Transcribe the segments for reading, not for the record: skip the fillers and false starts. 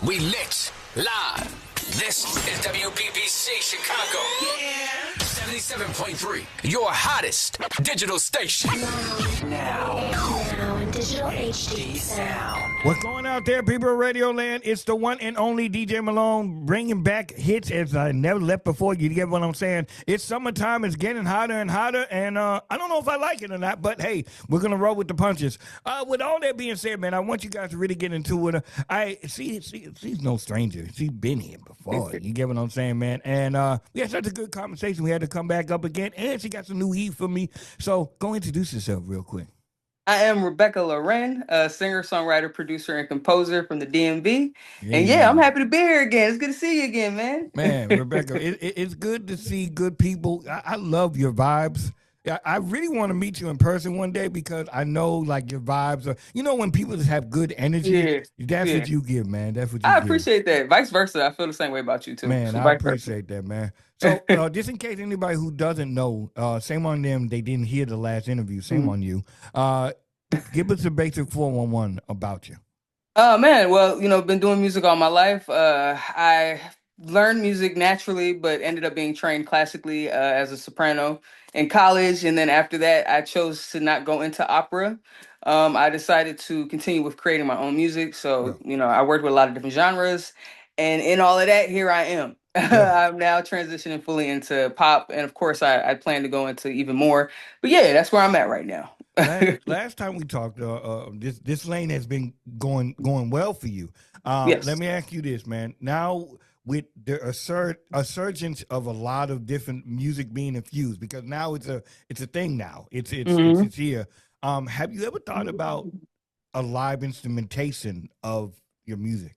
We lit live. This is WBBC Chicago. Yeah. 77.3, your hottest digital station. Now in digital HD sound. What's going out there, people of Radio Land? It's the one and only DJ Malone bringing back hits as I never left before. You get what I'm saying? It's summertime. It's getting hotter and hotter, and I don't know if I like it or not, but hey, we're going to roll with the punches. With all that being said, man, I want you guys to really get into it. She's no stranger. She's been here before. You get what I'm saying, man? And we had such a good conversation. We had to come back up again, and she got some new heat for me. So go introduce yourself real quick. I am Rebekah Laur'en, a singer, songwriter, producer, and composer from the DMV. And yeah, I'm happy to be here again. It's good to see you again, man. Man, Rebekah, it's good to see good people. I love your vibes. I really want to meet you in person one day because I know like your vibes are, when people just have good energy, that's what you give, man. That's what you give. I appreciate that. Vice versa. I feel the same way about you too. Man, so I appreciate that, man. So just in case anybody who doesn't know, same on them, they didn't hear the last interview, same on you. Give us a basic 411 about you. Man, well, been doing music all my life. I learned music naturally, but ended up being trained classically as a soprano in college. And then after that, I chose to not go into opera. I decided to continue with creating my own music. So, I worked with a lot of different genres. And in all of that, here I am. Yeah. I'm now transitioning fully into pop. And of course, I plan to go into even more. But yeah, that's where I'm at right now. Last time we talked, this lane has been going well for you. Yes. Let me ask you this, man. Now, with the resurgence of a lot of different music being infused, because now it's a thing now. It's here. Have you ever thought about a live instrumentation of your music?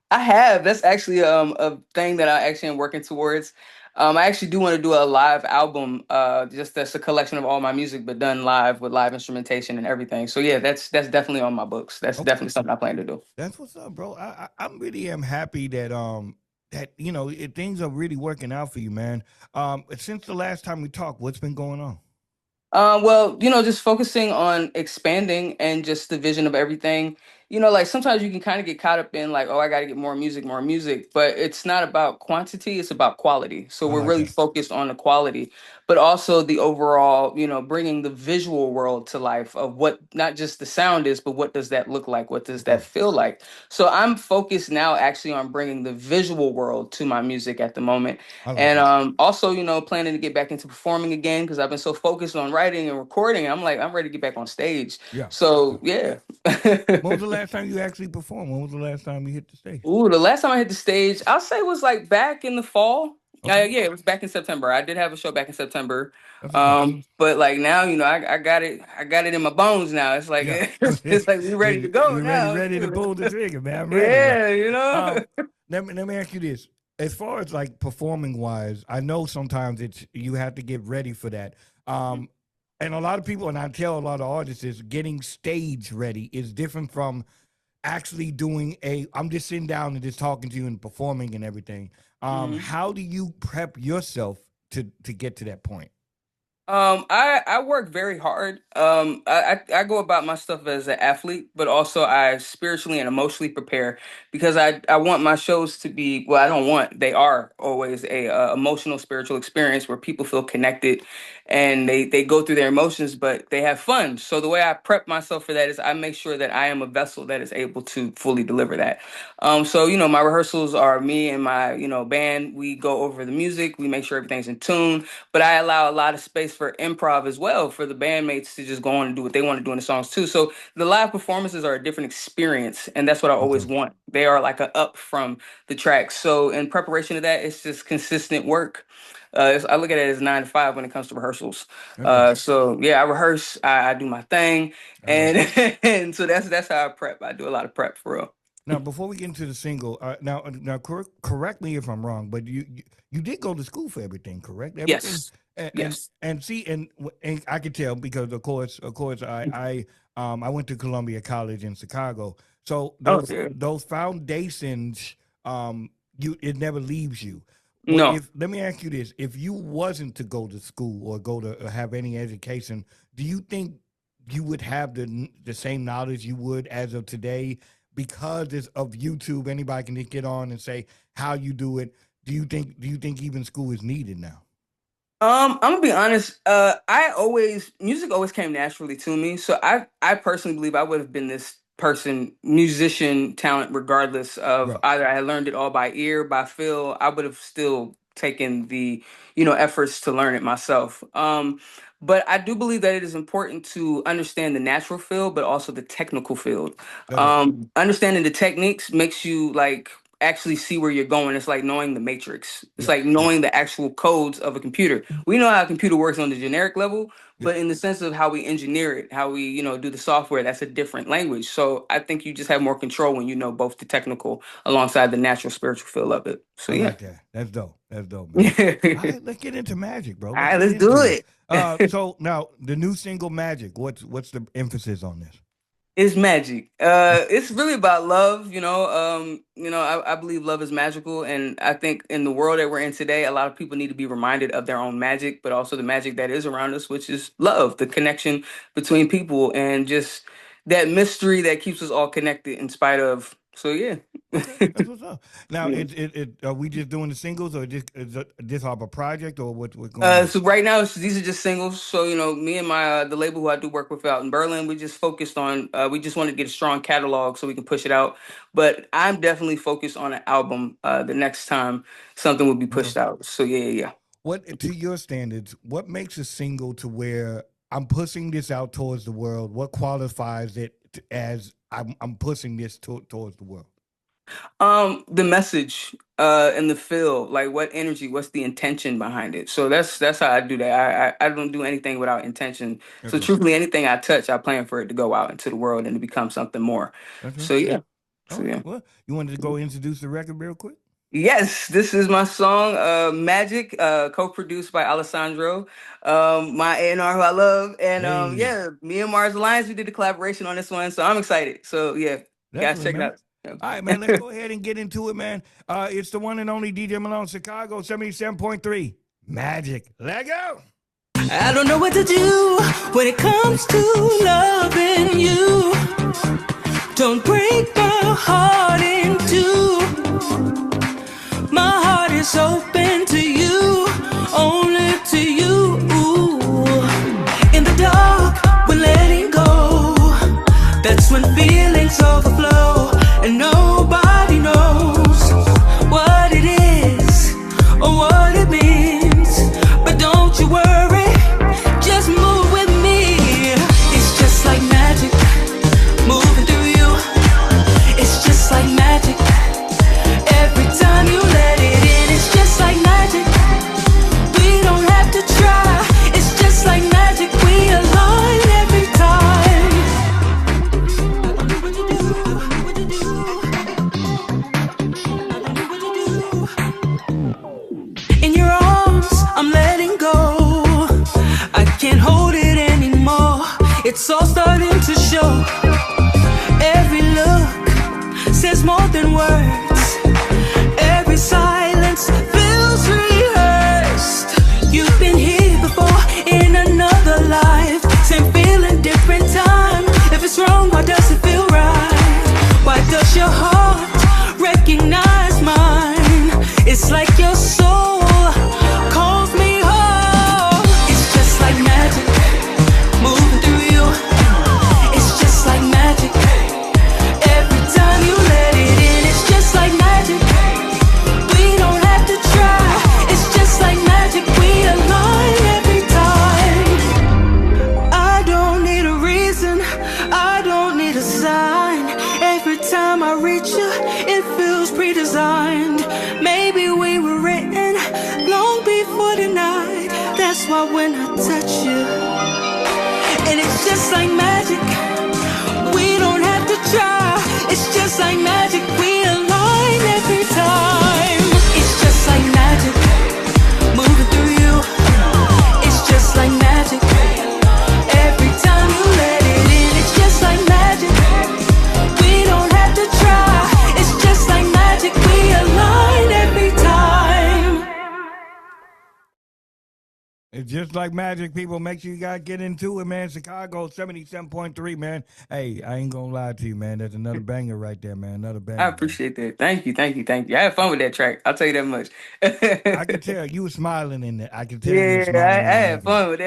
I have. That's actually a thing that I actually am working towards. I actually do want to do a live album, just that's a collection of all my music, but done live with live instrumentation and everything. So yeah, that's definitely on my books. That's definitely something I plan to do. That's what's up, bro. I really am happy that things are really working out for you, man. Since the last time we talked, what's been going on? Well, just focusing on expanding and just the vision of everything. Like sometimes you can kind of get caught up in like, oh, I got to get more music, but it's not about quantity, it's about quality. So we're really focused on the quality, but also the overall, bringing the visual world to life of what not just the sound is, but what does that look like? What does that feel like? So I'm focused now actually on bringing the visual world to my music at the moment. And also, planning to get back into performing again because I've been so focused on writing and recording. I'm ready to get back on stage. Yeah. So yeah. When was the last time you actually performed? When was the last time you hit the stage? Ooh, the last time I hit the stage, I'll say was like back in the fall. Okay. Yeah, it was back in September. I did have a show back in September. But like now, I got it in my bones now. It's like it's like we're ready to go now. Ready to pull the trigger, man. I'm ready. Yeah, Let me ask you this. As far as like performing wise, I know sometimes you have to get ready for that. And a lot of people, and I tell a lot of artists, is getting stage ready is different from actually doing I'm just sitting down and just talking to you and performing and everything. How do you prep yourself to get to that point? I work very hard. I go about my stuff as an athlete, but also I spiritually and emotionally prepare because I want my shows to be, well, I don't want, they are always a emotional, spiritual experience where people feel connected and they go through their emotions, but they have fun. So the way I prep myself for that is I make sure that I am a vessel that is able to fully deliver that. So, my rehearsals are me and my, band. We go over the music. We make sure everything's in tune, but I allow a lot of space for improv as well for the bandmates to just go on and do what they want to do in the songs too. So the live performances are a different experience, and that's what I always want. They are like a up from the tracks. So in preparation of that, it's just consistent work. I look at it as 9 to 5 when it comes to rehearsals. So yeah, I rehearse, I do my thing, and and so that's how I prep. I do a lot of prep for real. Now, before we get into the single, now correct me if I'm wrong, but you did go to school for everything, correct? Everything? Yes. Yes. And see, and I could tell because of course, I went to Columbia College in Chicago, so those foundations, it never leaves you. Well, No. Let me ask you this: if you wasn't to go to school or go to have any education, do you think you would have the same knowledge you would as of today because of YouTube, anybody can just get on and say how you do it. Do you think even school is needed now? I'm gonna be honest. Music always came naturally to me. So I personally believe I would have been this person, musician talent, regardless of Right. either I had learned it all by ear, by feel. I would have still taken the efforts to learn it myself. But I do believe that it is important to understand the natural field, but also the technical field. Okay. Understanding the techniques makes you like actually see where you're going. It's like knowing the matrix. It's Yeah. like Yeah. knowing the actual codes of a computer. We know how a computer works on the generic level, Yeah. but in the sense of how we engineer it, how we, do the software, that's a different language. So I think you just have more control when you know both the technical alongside the natural spiritual feel of it. So I yeah. like that. That's dope. That's dope, All man. All right, let's get into magic, bro. Let's right, get let's do into it. it. So now the new single "Magic." What's the emphasis on this? It's magic. It's really about love, I believe love is magical, and I think in the world that we're in today, a lot of people need to be reminded of their own magic, but also the magic that is around us, which is love, the connection between people, and just that mystery that keeps us all connected in spite of. So yeah. Okay, that's what's up. Now, Yeah. are we just doing the singles, or is this off a project, or what's going on? So right now, these are just singles. So me and my the label who I do work with out in Berlin, we just focused on. We just wanted to get a strong catalog so we can push it out. But I'm definitely focused on an album. The next time something will be Okay. pushed out. So yeah. What, to your standards, what makes a single to where I'm pushing this out towards the world? What qualifies it as I'm pushing this towards the world? The message, and the feel, like what energy, what's the intention behind it. So that's how I do that. I don't do anything without intention. So Okay. truthfully, anything I touch, I plan for it to go out into the world and to become something more. Okay. So yeah. All So right. yeah. Well, you wanted to go introduce the record real quick? Yes, this is my song, Magic, co-produced by Alessandro, my A&R who I love. And Hey, yeah, me and Mars Alliance, we did a collaboration on this one. So I'm excited. So yeah, guys, definitely, check it man. out. All right, man. Let's go ahead and get into it, man. It's the one and only DJ Malone, Chicago 77.3 Magic. Let go. I don't know what to do when it comes to loving you. Don't break my heart in two. My heart is open to you, only to you. In the dark, when letting go, that's when feelings overflow, and nobody knows what it is or what it means. But don't you worry, just move with me. It's just like magic, moving through you. It's just like magic. Every time you let it in, it's just like magic. We don't have to try. It's just like magic. We align every time. I don't know what to do. I don't know what to do. I don't know what to do. In your arms, I'm letting go. I can't hold it anymore. It's all starting to show. Every look says more than words. Every silence feels rehearsed. You've been here before in another life. Same feeling, different time. If it's wrong, why does it feel right? Why does your heart recognize mine? It's like your soul calls me home. It's just like magic, moving through you. It's just like magic. Every time you let it in, it's just like magic. We don't have to try. It's just like magic. We align every time. I don't need a reason. I don't need a sign. Every time I reach you, it feels pre-designed. Maybe we were written long before the night. That's why when I touch you, and it's just like magic. We don't have to try. It's just like magic. We align every time. It's just like magic, moving through you. It's just like magic. Every time you let it in, it's just like magic. We don't have to try. It's just like magic. We align every time. It's just like magic, people. Make sure you guys get into it, man. Chicago 77.3, man. Hey, I ain't gonna lie to you, man. That's another banger right there, man. Another I banger, man. appreciate that. Thank you, thank you, thank you. I had fun with that track. I'll tell you that much. I can tell you were smiling in it. I can tell you were Yeah, smiling I when had making it. fun with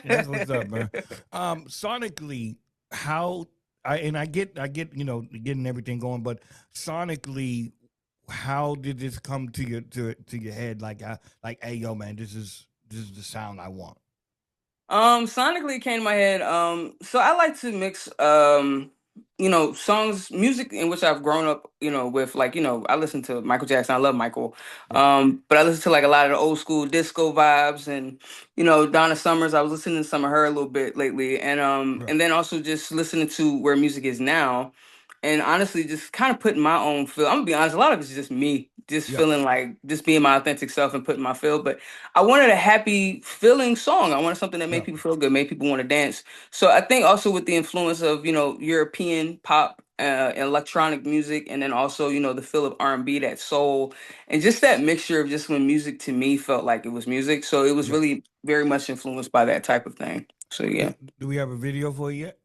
That's what's up, that. man. Sonically, how I get getting everything going, but sonically, how did this come to your head? Like, hey, yo, man, this is the sound I want. Sonically it came to my head. So I like to mix songs, music in which I've grown up, with like, I listen to Michael Jackson. I love Michael. Right, But I listen to like a lot of the old school disco vibes and, Donna Summers. I was listening to some of her a little bit lately. right, And then also just listening to where music is now. And honestly, just kind of putting my own feel. I'm gonna be honest, a lot of it's just me, just yeah, feeling like just being my authentic self and putting my feel. But I wanted a happy feeling song. I wanted something that yeah, made people feel good, made people want to dance. So I think also with the influence of European pop and electronic music, and then also the feel of R&B, that soul, and just that mixture of just when music to me felt like it was music. So it was yeah. really very much influenced by that type of thing. So Do, yeah. do we have a video for you yet?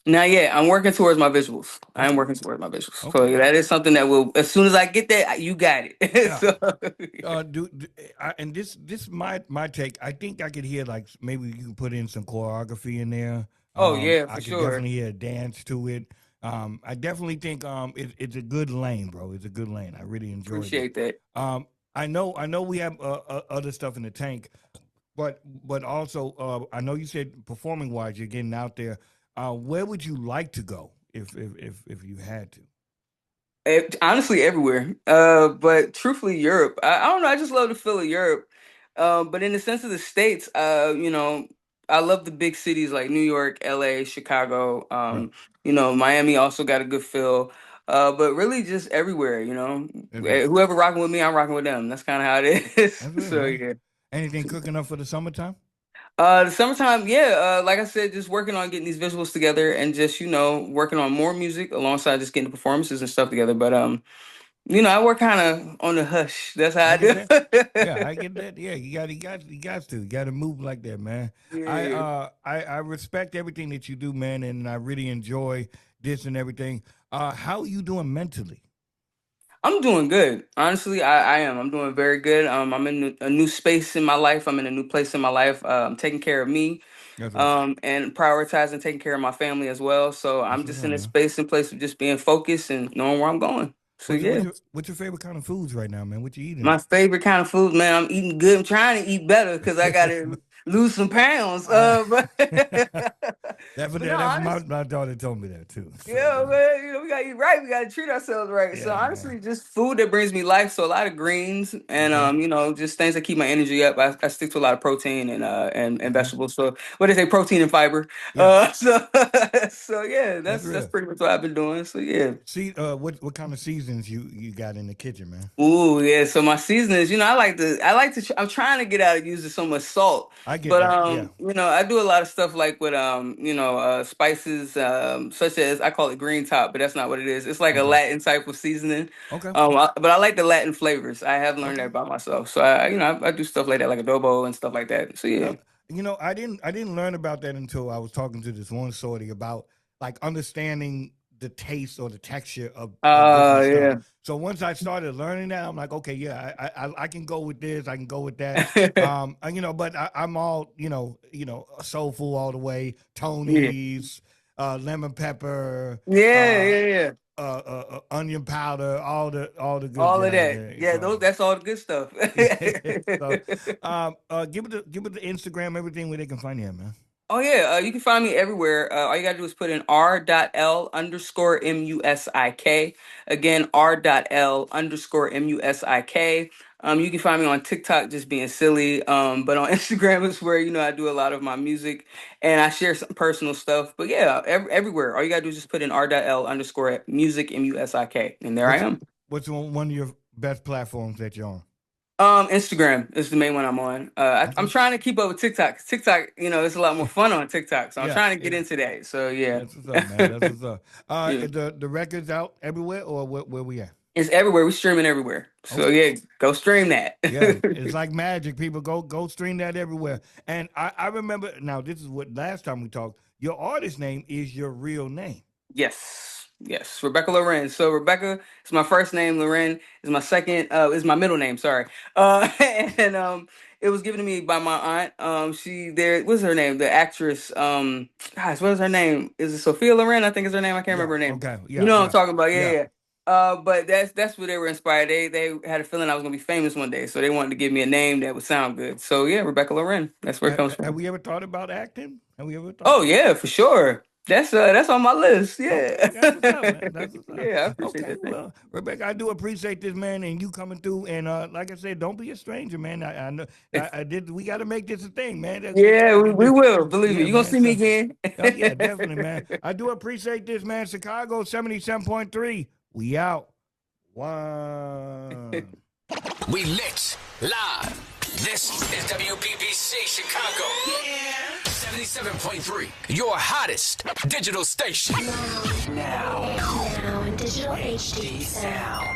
Not yet. I'm working towards my visuals. I am Okay, working towards my visuals. So okay, yeah, that is something that will, as soon as I get that, you got it. yeah. So And this my take. I think I could hear like maybe you can put in some choreography in there. oh yeah, I for could sure. definitely hear a dance to it. I definitely think it's a good lane, bro. It's a good lane. I really enjoyed it. Appreciate that. I know we have other stuff in the tank, but also I know you said performing wise, you're getting out there. Where would you like to go if you had to? Honestly, everywhere. But truthfully, Europe. I don't know. I just love the feel of Europe. But in the sense of the states, I love the big cities like New York, L.A., Chicago. Right. Miami also got a good feel. But really, just everywhere. Everywhere. Whoever rocking with me, I'm rocking with them. That's kind of how it is. That's real, So man. yeah. Anything cooking up for the summertime? The summertime, yeah. Like I said, just working on getting these visuals together and just working on more music alongside just getting the performances and stuff together. But I work kind of on the hush. That's how I I get do. that. Yeah, I get that. Yeah, you got to move like that, man. Yeah. I respect everything that you do, man, and I really enjoy this and everything. How are you doing mentally? I'm doing good. Honestly, I am. I'm doing very good. I'm in a new space in my life. I'm in a new place in my life. I'm taking care of me, That's right. and prioritizing taking care of my family as well. So That's I'm what's just up, in a man. space and place of just being focused and knowing where I'm going. So What's your, what's yeah. your what's your favorite kind of foods right now, man? What you eating? My favorite kind of food, man. I'm eating good. I'm trying to eat better because I gotta lose some pounds. Uh, But but no, that's honestly. my daughter told me that too. So Yeah, man, we gotta eat right. We gotta treat ourselves right. So yeah, man. honestly, just food that brings me life. So a lot of greens and Okay. just things that keep my energy up. I stick to a lot of protein and Okay. vegetables. So what they say, protein and fiber. Yeah, So so yeah, that's that's real. pretty much what I've been doing. So yeah. See, what kind of seasons you got in the kitchen, man? Ooh, yeah. So my seasonings, I'm trying to get out of using so much salt. I get But that. Yeah. I do a lot of stuff like with spices, such as I call it green top, but that's not what it is. It's like a Okay. Latin type of seasoning. Okay. But I like the Latin flavors. I have learned Okay. that by myself. So I do stuff like that, like adobo and stuff like that. So yeah. I didn't learn about that until I was talking to this one sortie about like understanding the taste or the texture of different stuff. Yeah. So once I started learning that, I'm like, okay, yeah, I can go with this, I can go with that. But I'm all soulful all the way. Yeah. Tony's, lemon pepper, Yeah, yeah, yeah. onion powder, all the good All of jazz. that. There. Yeah, that's all the good stuff. So, give it the Instagram, everything where they can find you, at, man. Oh yeah, you can find me everywhere. All you gotta do is put in r.l_musik. Again, r.l_musik. You can find me on TikTok just being silly. But on Instagram is where I do a lot of my music and I share some personal stuff. But yeah, everywhere. All you gotta do is just put in r.l_musik, and there I What's am. what's one of your best platforms that you're on? Instagram is the main one I'm on. I'm Okay. trying to keep up with TikTok. TikTok, it's a lot more fun on TikTok, so I'm Yeah, trying to get yeah. into that. So yeah, That's what's up, man. That's what's up. yeah. The records out everywhere, or where we at? It's everywhere. We streaming everywhere. So yeah, go stream that. Yeah, it's like magic. People go stream that everywhere. And I remember now. This is what last time we talked. Your artist name is your real name. Yes, yes, Rebekah Laur'en. So Rebekah is my first name. Laur'en is my second. Is my middle name. Sorry. And it was given to me by my aunt. What's her name? The actress. Gosh, what is her name? Is it Sophia Loren? I think is her name. I can't remember her name. Okay. Yeah. You know what I'm talking about? Yeah. But that's what they were inspired. They had a feeling I was gonna be famous one day, so they wanted to give me a name that would sound good. So yeah, Rebekah Laur'en. That's where it comes from. Have we ever thought about acting? Have we ever thought? Oh yeah, for sure. That's on my list. Yeah. Okay, that's what's up, man. That's what's up. Yeah, I appreciate that. Well, Rebekah, I do appreciate this, man, and you coming through. And like I said, don't be a stranger, man. I know I did. We got to make this a thing, man. We will. Believe me, you're gonna see me again. Yeah, definitely, man. I do appreciate this, man. Chicago 77.3. We out. One. We lit live. This is WBBC Chicago. Yeah. 77.3. Your hottest digital station. Now in digital HD sound.